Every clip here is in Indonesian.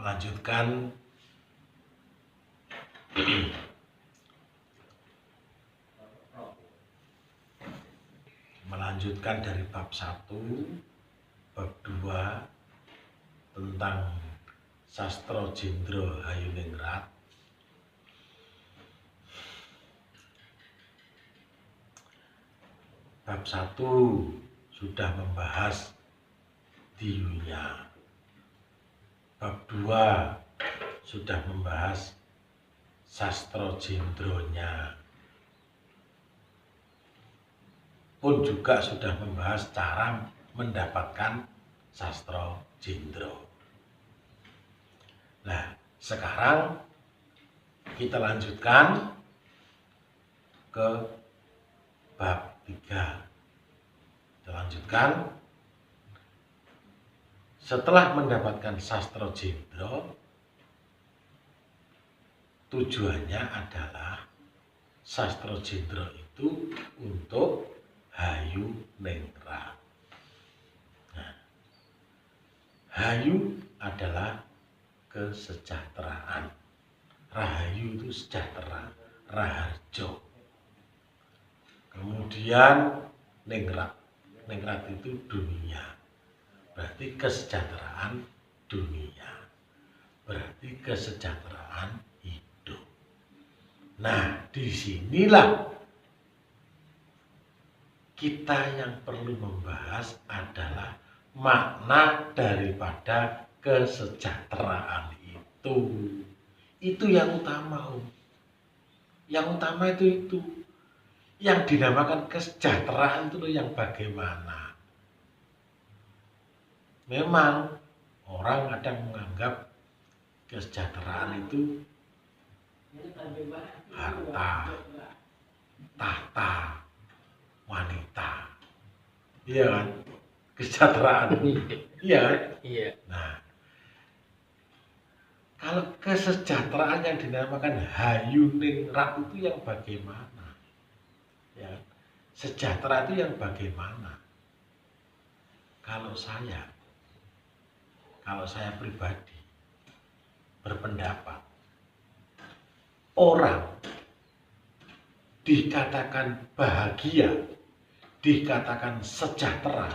melanjutkan dari bab 1, bab 2 tentang Sastra Jendra Hayuningrat. Bab 1 sudah membahas diyunya. Bab 2 sudah membahas Sastra Jendronya. Pun juga sudah membahas cara mendapatkan Sastra Jendra. Nah, sekarang kita lanjutkan ke bab 3. Kita lanjutkan. Setelah mendapatkan Sastra Jendra, tujuannya adalah Sastra Jendra itu untuk Hayuningrat. Nah, Hayu adalah kesejahteraan. Rahayu itu sejahtera, raharjo. Kemudian ningrat. Ningrat itu dunia. Berarti kesejahteraan dunia. Berarti kesejahteraan hidup. Nah, disinilah kita yang perlu membahas adalah makna daripada kesejahteraan itu. Itu yang utama, Om. Yang utama itu. Yang dinamakan kesejahteraan itu yang bagaimana. Memang orang kadang menganggap kesejahteraan itu harta, tahta, wanita. Iya kan? Kesejahteraan. Iya kan? Iya. Nah, kalau kesejahteraan yang dinamakan Hayuningrat itu yang bagaimana? Ya, sejahtera itu yang bagaimana? Kalau saya pribadi berpendapat, orang dikatakan bahagia, dikatakan sejahtera,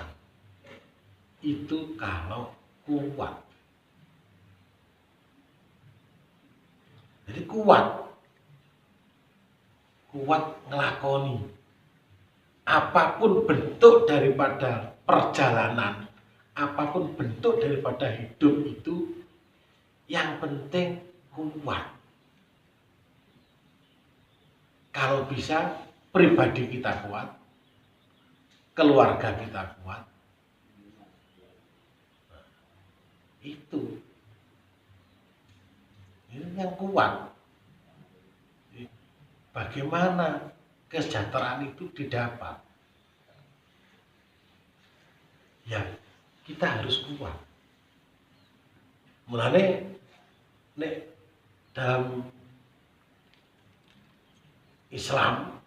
itu kalau kuat. Jadi kuat ngelakoni apapun bentuk daripada perjalanan, apapun bentuk daripada hidup itu, yang penting kuat. Kalau bisa pribadi kita kuat, keluarga kita kuat, itu ini yang kuat. Bagaimana kesejahteraan itu didapat? Ya, kita harus kuat. Mulane dalam Islam,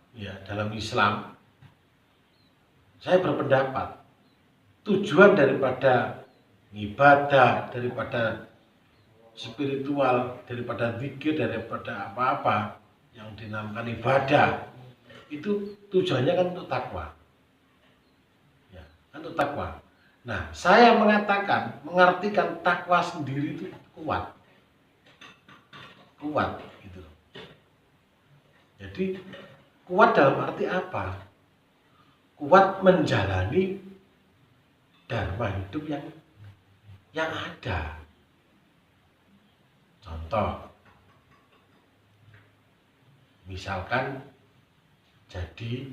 saya berpendapat tujuan daripada ibadah, daripada spiritual, daripada zikir, daripada apa-apa yang dinamakan ibadah, itu tujuannya kan untuk takwa. Ya, untuk takwa. Nah, saya mengartikan takwa sendiri itu kuat gitu. Jadi kuat dalam arti apa? Kuat menjalani dharma hidup yang ada. Contoh, misalkan jadi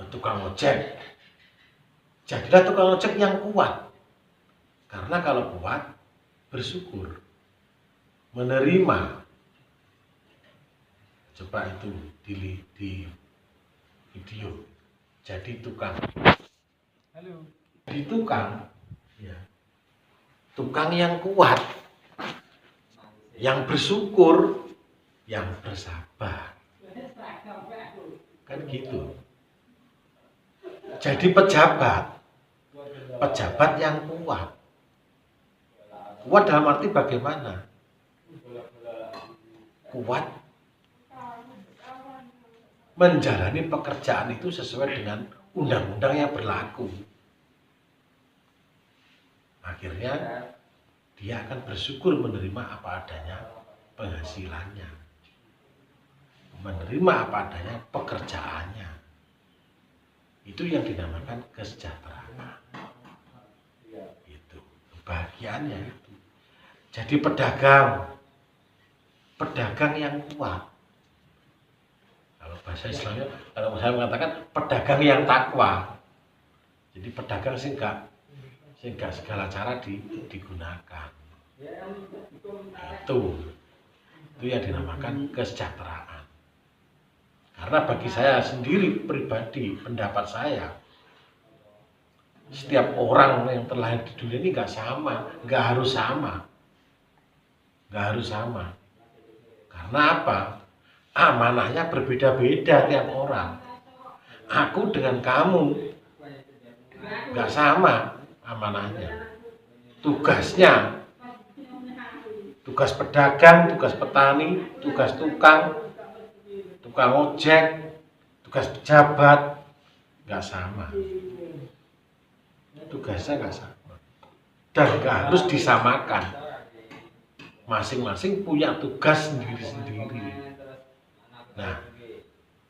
tukang ojek. Jadilah tukang ojek yang kuat. Karena kalau kuat, bersyukur, menerima. Coba itu di video. Jadi tukang. Halo. Di tukang, ya. Tukang yang kuat, yang bersyukur, yang bersabar. Kan gitu. Jadi pejabat yang kuat, Kuat dalam arti bagaimana? Kuat menjalani pekerjaan itu sesuai dengan undang-undang yang berlaku. Akhirnya dia akan bersyukur menerima apa adanya penghasilannya, menerima apa adanya pekerjaannya. Itu yang dinamakan kesejahteraan. Itu kebahagiaannya itu. Jadi pedagang yang kuat. Kalau bahasa Islamnya, kalau saya mengatakan pedagang yang takwa. Jadi pedagang sehingga segala cara digunakan. Itu yang dinamakan kesejahteraan. Karena bagi saya sendiri pribadi, pendapat saya, setiap orang yang terlahir di dunia ini nggak harus sama. Karena apa? Amanahnya berbeda-beda tiap orang. Aku dengan kamu nggak sama amanahnya. Tugasnya, tugas pedagang, tugas petani, tugas tukang ojek, tugas pejabat nggak sama. Tugasnya nggak sama dan nggak harus disamakan. Masing-masing punya tugas sendiri-sendiri. Nah,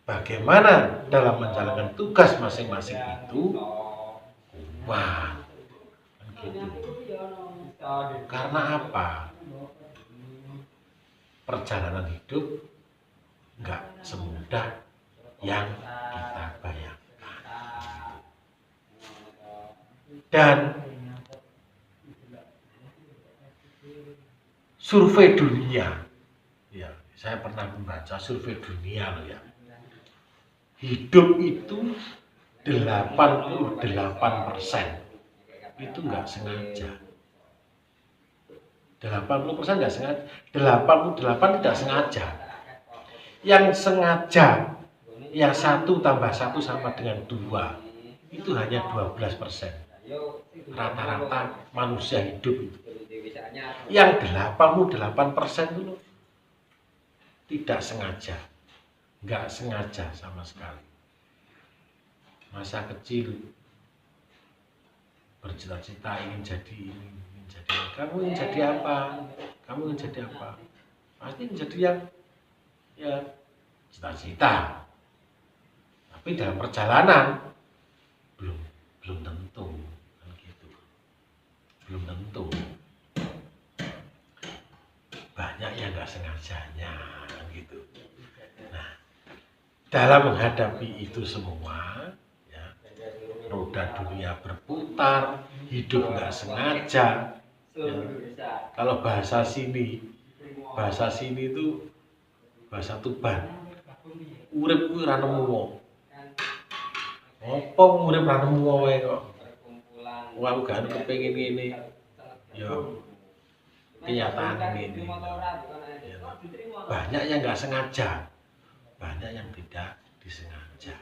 bagaimana dalam menjalankan tugas masing-masing itu kuat, gitu. Karena apa? Perjalanan hidup nggak semudah yang kita bayangkan. Dan survei dunia, ya, saya pernah membaca survei dunia loh ya. Hidup itu 88% itu nggak sengaja. 80% nggak sengaja, 88 tidak sengaja. Yang sengaja, yang 1 tambah 1 sama dengan 2, itu hanya 12%. Rata-rata manusia hidup itu. Yang 88% itu tidak sengaja, nggak sengaja sama sekali. Masa kecil bercita-cita ingin jadi ini, ingin jadi ini. Kamu ingin jadi apa? Kamu ingin jadi apa? Pasti ingin jadi yang ya cita-cita. Tapi dalam perjalanan belum tentu kan gitu. Belum tentu. Banyak yang nggak sengajanya kan gitu. Nah, dalam menghadapi itu semua, ya, roda dunia berputar, hidup nggak sengaja. Ya. Kalau bahasa sini itu bahasa Tuban. Urip kuwi ora nemu wong. Apa urip ora nemu wae kok. Wong aku gak kepengin ngene. Ya kenyataan ini. Ya. Banyak yang nggak sengaja, banyak yang tidak disengaja.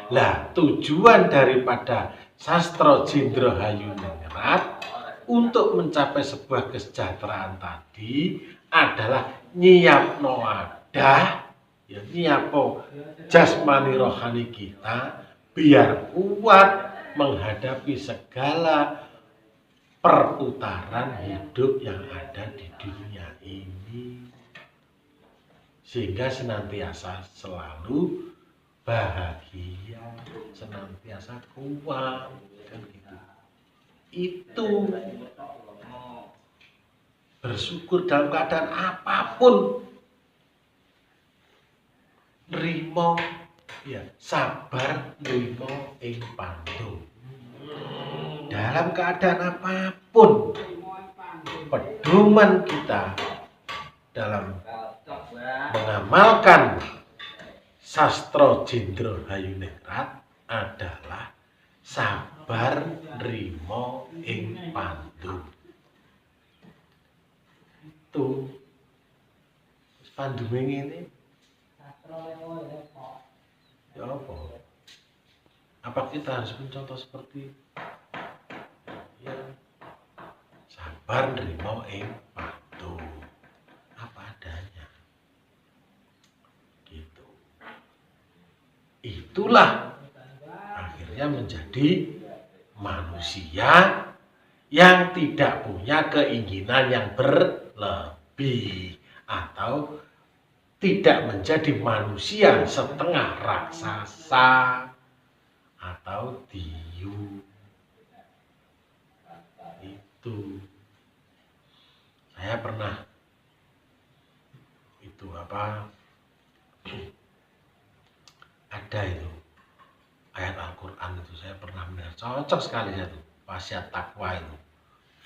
Lah, tujuan daripada Sastro Jendro Hayuningrat untuk mencapai sebuah kesejahteraan tadi adalah nyiapno wadah, ya nyiapo jasmani rohani kita biar kuat menghadapi segala perputaran hidup yang ada di dunia ini, sehingga senantiasa selalu bahagia, senantiasa kuat, kan gitu. Itu bersyukur dalam keadaan apapun, nrimo, ya sabar nrimo ing pandhu. Dalam keadaan apapun, pedoman kita dalam mengamalkan Sastro Jendro Hayuningrat adalah sabar nrimo ing pandhu. Itu pandume ngene. Ya apa? Apa kita harus mencontoh seperti ya sabar sabar nrimo ing pandum. Apa adanya. Gitu. Itulah akhirnya menjadi manusia yang tidak punya keinginan yang berlebih atau tidak menjadi manusia setengah raksasa atau diu. Itu saya pernah ada itu ayat Al-Quran itu saya pernah mendengar, cocok sekali ya tuh, wasiat takwa itu,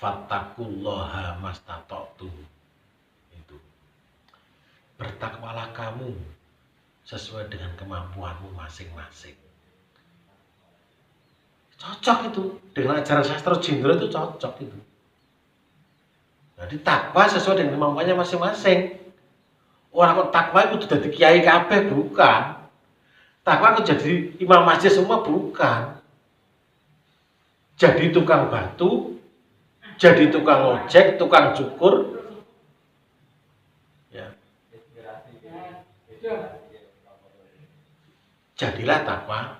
fattaqullaha mastata'tum, itu bertakwalah kamu sesuai dengan kemampuanmu masing-masing. Cocok itu dengan ajaran sastra Jendra, itu cocok itu. Jadi takwa sesuai dengan kemampuannya masing-masing. Orang kok takwa itu jadi kiai kabeh, bukan. Takwa aku jadi imam masjid semua, bukan. Jadi tukang batu, jadi tukang ojek, tukang cukur. Ya. Jadilah takwa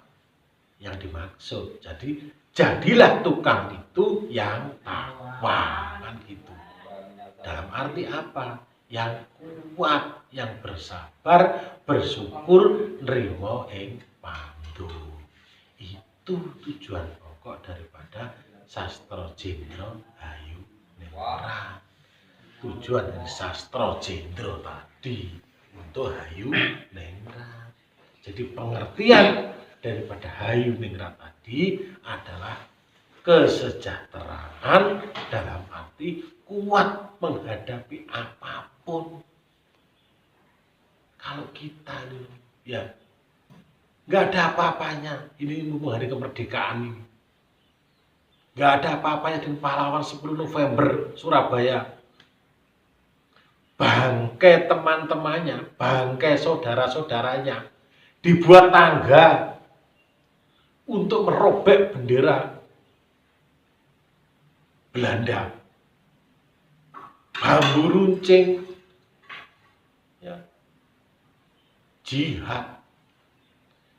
yang dimaksud. Jadi jadilah tukang itu yang takwa, kan gitu. Dalam arti apa? Yang kuat, yang bersabar, bersyukur, nrimo ing pandum. Itu tujuan pokok daripada sastra Jendra Hayu Ningrat. Tujuan dari sastra Jendra tadi untuk Hayu Ningrat. Jadi pengertian daripada Hayu Ningrat tadi adalah kesejahteraan dalam arti kuat menghadapi apapun. Kalau kita ini ya nggak ada apa-apanya, ini hari kemerdekaan ini, nggak ada apa-apanya dengan pahlawan 10 November Surabaya, bangkai teman-temannya, bangkai saudara-saudaranya, dibuat tangga untuk merobek bendera Belanda, bambu runcing, ya, jihad.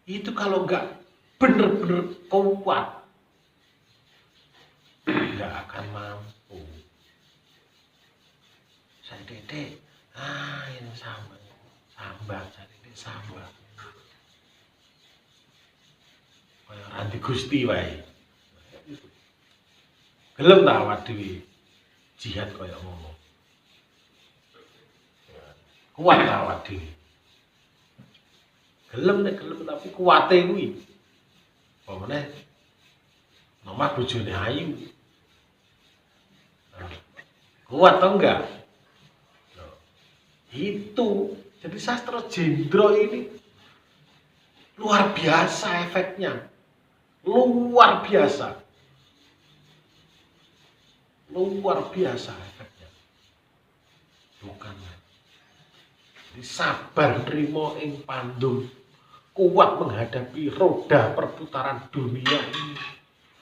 Itu kalau nggak benar-benar kuat, nggak akan mampu. Saya dedek, ini sambat, saya dedek sambat. Kayak Ranti Gusti wae. Gelem ta awak dhewe jihad kaya ngono. Kuat ta awak dhewe. Gelem tapi kuwate kuwi. Apa meneh? Nomah bojone ayu. Kuat atau enggak? Itu. Jadi sastra Jendra ini luar biasa efeknya. Luar biasa. Luar biasa efeknya. Bukan. Jadi sabar nrimo ing pandum, kuat menghadapi roda perputaran dunia ini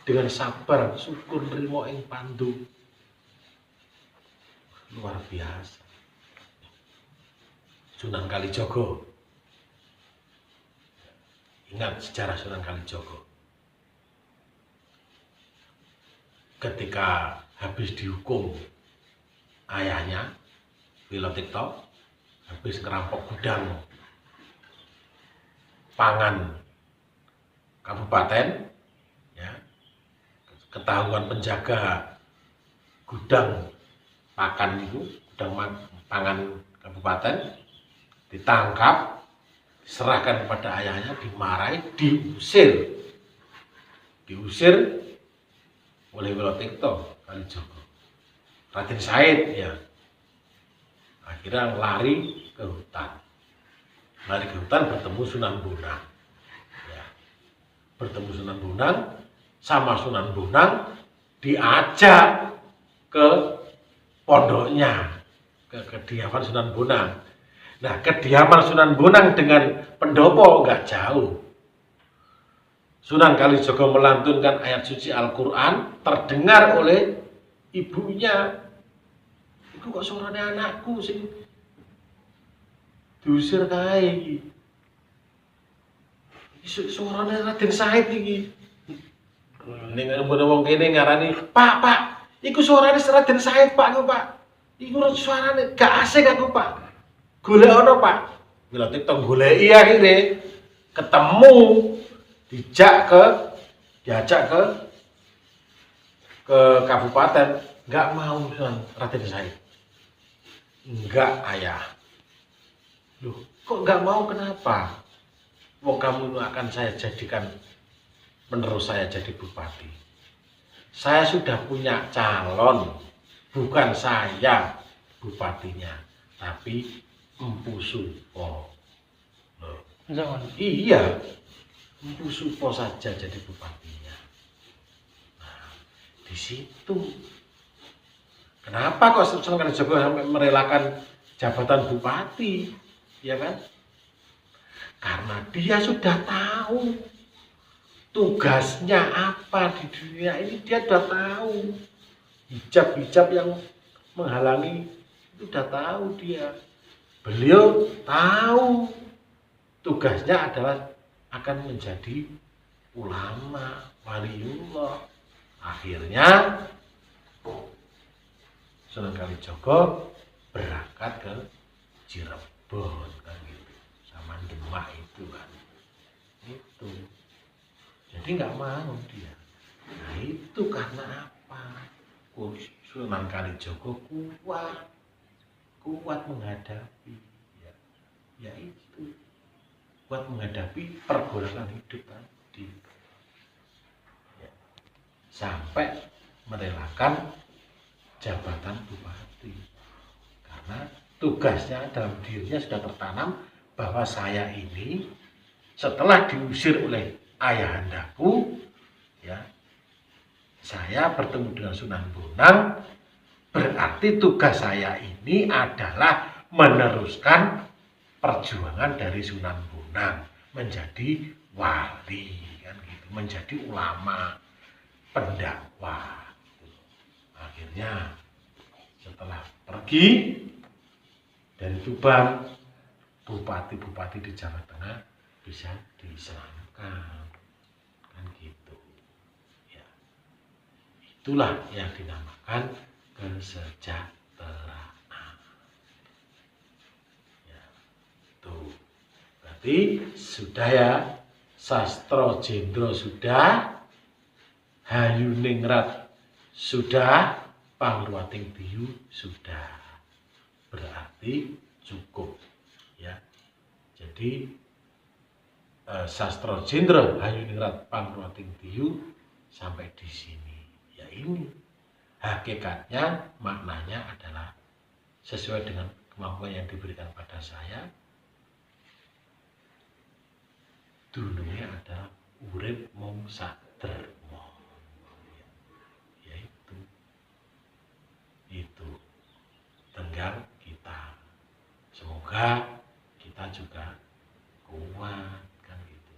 dengan sabar, syukur nrimo ing pandum. Luar biasa. Sunan Kalijaga. Ingat sejarah Sunan Kalijaga. Ketika habis dihukum ayahnya, Wilotikto, habis ngerampok gudang pangan kabupaten, ya, ketahuan penjaga gudang pakan itu, gudang pangan kabupaten, ditangkap, diserahkan kepada ayahnya, dimarahi, diusir oleh Wilotikto Kalijaga. Raden Said, ya, akhirnya lari ke hutan. Bertemu Sunan Bonang. Ya. Bertemu Sunan Bonang, sama Sunan Bonang diajak ke pondoknya, ke kediaman Sunan Bonang. Nah, kediaman Sunan Bonang dengan pendopo nggak jauh. Sunan Kalijaga melantunkan ayat suci Al-Quran, terdengar oleh ibunya Iku kok suarane anakku sing diusir kae iki. Suarane Raden Said iki. Ning wong kene ngarani, Pak, iku suarane Raden Said, Pak, iku, Pak. Iku suarane gak asik aku, Pak. Golek ono, Pak. Bila TikTok goleki akhire ketemu diajak ke kabupaten, nggak mau Raden Said. Enggak, ayah. Loh, kok nggak mau, kenapa? Wong kamu akan saya jadikan menerus saya jadi bupati. Saya sudah punya calon, bukan saya bupatinya, tapi Empu Supo. Loh, iya, Empu Supo saja jadi bupatinya. Nah, di situ. Kenapa kok Sunan Kalijaga sampai merelakan jabatan bupati, ya kan? Karena dia sudah tahu tugasnya apa di dunia ini, dia sudah tahu. Hijab-hijab yang menghalangi itu sudah tahu dia. Beliau tahu tugasnya adalah akan menjadi ulama, waliullah. Akhirnya Sunan Kalijaga berangkat ke Cirebon kan gitu, sama Demak itu kan. Itu. Jadi nggak mau dia. Nah itu karena apa? Sunan Kalijaga kuat menghadapi, ya itu, kuat menghadapi pergolakan hidup tadi, ya. Sampai merelakan jabatan bupati karena tugasnya dalam dirinya sudah tertanam bahwa saya ini setelah diusir oleh ayahandaku, ya, saya bertemu dengan Sunan Bonang, berarti tugas saya ini adalah meneruskan perjuangan dari Sunan Bonang menjadi wali, kan gitu, menjadi ulama, pendakwah. Akhirnya setelah pergi dari Tuban, bupati-bupati di Jawa Tengah bisa diselamatkan, kan gitu. Ya, itulah yang dinamakan kesejahteraan. Ya, tuh. Berarti sudah ya, Sastro Jendro sudah, Hayuningrat sudah, Pangluating Biyu sudah. Berarti cukup, ya. Jadi Sastro Jendro Hayuningrat Pangluating Biyu sampai di sini. Ya ini hakikatnya, maknanya adalah sesuai dengan kemampuan yang diberikan pada saya. Dunungnya adalah urip mung saderma. Yaitu itu tenggang kita. Semoga kita juga kuat, kan gitu.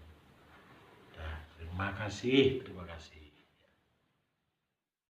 Nah, terima kasih.